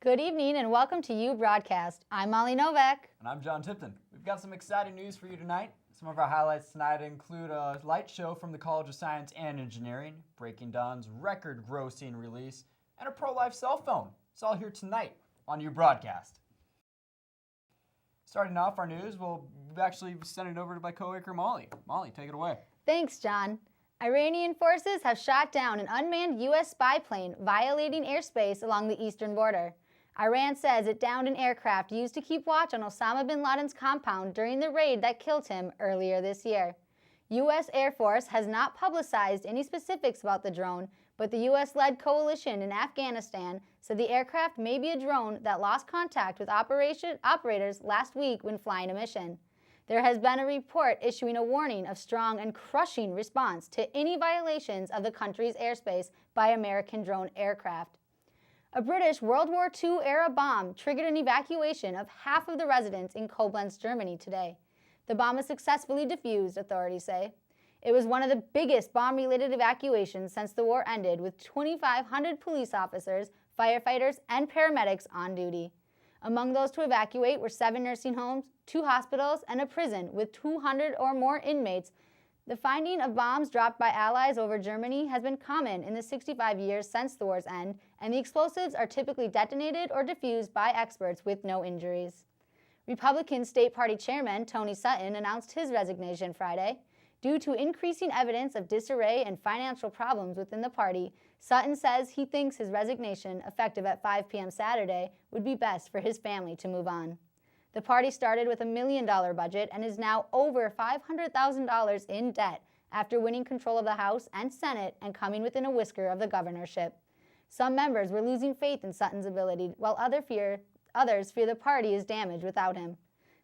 Good evening and welcome to UBroadcast. I'm Molly Novak. And I'm John Tipton. We've got some exciting news for you tonight. Some of our highlights tonight include a light show from the College of Science and Engineering, Breaking Dawn's record-grossing release, and a pro-life cell phone. It's all here tonight on UBroadcast. Starting off our news, we'll actually send it over to my co-anchor Molly. Molly, take it away. Thanks, John. Iranian forces have shot down an unmanned U.S. spy plane violating airspace along the eastern border. Iran says it downed an aircraft used to keep watch on Osama bin Laden's compound during the raid that killed him earlier this year. U.S. Air Force has not publicized any specifics about the drone, but the U.S.-led coalition in Afghanistan said the aircraft may be a drone that lost contact with operators last week when flying a mission. There has been a report issuing a warning of strong and crushing response to any violations of the country's airspace by American drone aircraft. A British World War II-era bomb triggered an evacuation of half of the residents in Koblenz, Germany today. The bomb was successfully defused, authorities say. It was one of the biggest bomb-related evacuations since the war ended, with 2,500 police officers, firefighters, and paramedics on duty. Among those to evacuate were 7 nursing homes, 2 hospitals, and a prison with 200 or more inmates. The finding of bombs dropped by allies over Germany has been common in the 65 years since the war's end, and the explosives are typically detonated or defused by experts with no injuries. Republican State Party Chairman Tony Sutton announced his resignation Friday. Due to increasing evidence of disarray and financial problems within the party, Sutton says he thinks his resignation, effective at 5 p.m. Saturday, would be best for his family to move on. The party started with $1 million budget and is now over $500,000 in debt after winning control of the House and Senate and coming within a whisker of the governorship. Some members were losing faith in Sutton's ability, while others fear the party is damaged without him.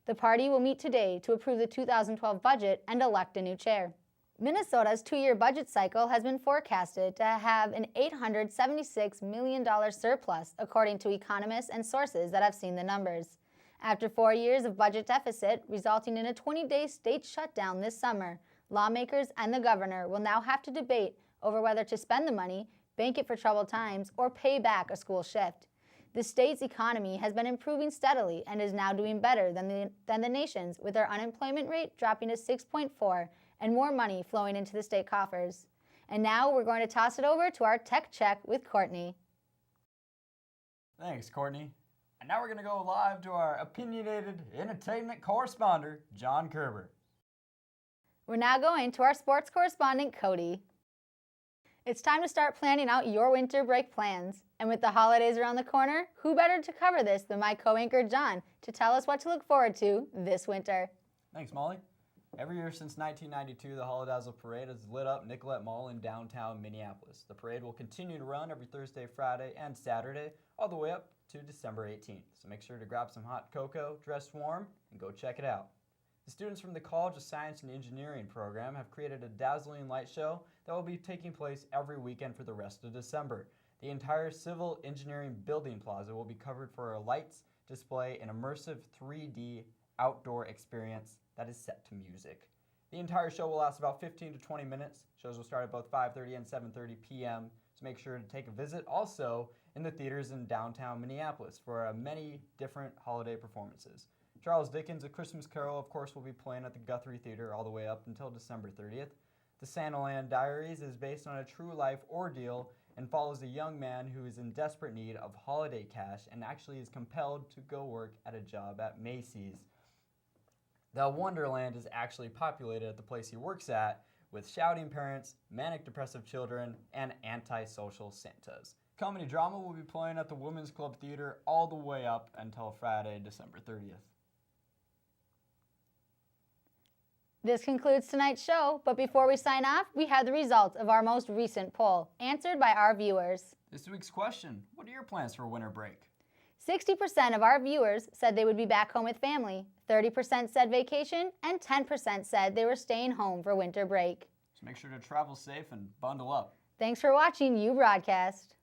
The party will meet today to approve the 2012 budget and elect a new chair. Minnesota's 2-year budget cycle has been forecasted to have an $876 million surplus, according to economists and sources that have seen the numbers. After 4 years of budget deficit, resulting in a 20-day state shutdown this summer, lawmakers and the governor will now have to debate over whether to spend the money, bank it for troubled times, or pay back a school shift. The state's economy has been improving steadily and is now doing better than the nation's, with our unemployment rate dropping to 6.4 and more money flowing into the state coffers. And now we're going to toss it over to our tech check with Courtney. Thanks, Courtney. And now we're going to go live to our opinionated entertainment correspondent, John Kerber. We're now going to our sports correspondent, Cody. It's time to start planning out your winter break plans. And with the holidays around the corner, who better to cover this than my co-anchor, John, to tell us what to look forward to this winter. Thanks, Molly. Every year since 1992, the Holidazzle Parade has lit up Nicollet Mall in downtown Minneapolis. The parade will continue to run every Thursday, Friday, and Saturday, all the way up to December 18th. So make sure to grab some hot cocoa, dress warm, and go check it out. The students from the College of Science and Engineering program have created a dazzling light show that will be taking place every weekend for the rest of December. The entire civil engineering building plaza will be covered for a lights display and immersive 3D outdoor experience that is set to music. The entire show will last about 15 to 20 minutes. Shows will start at both 5:30 and 7:30 p.m. So make sure to take a visit also in the theaters in downtown Minneapolis for many different holiday performances. Charles Dickens' A Christmas Carol, of course, will be playing at the Guthrie Theater all the way up until December 30th. The Santaland Diaries is based on a true-life ordeal and follows a young man who is in desperate need of holiday cash and actually is compelled to go work at a job at Macy's. The Wonderland is actually populated at the place he works at with shouting parents, manic depressive children, and antisocial Santas. Comedy drama will be playing at the Women's Club Theater all the way up until Friday, December 30th. This concludes tonight's show, but before we sign off, we have the results of our most recent poll, answered by our viewers. This week's question: what are your plans for winter break? 60% of our viewers said they would be back home with family, 30% said vacation, and 10% said they were staying home for winter break. So make sure to travel safe and bundle up. Thanks for watching UBroadcast.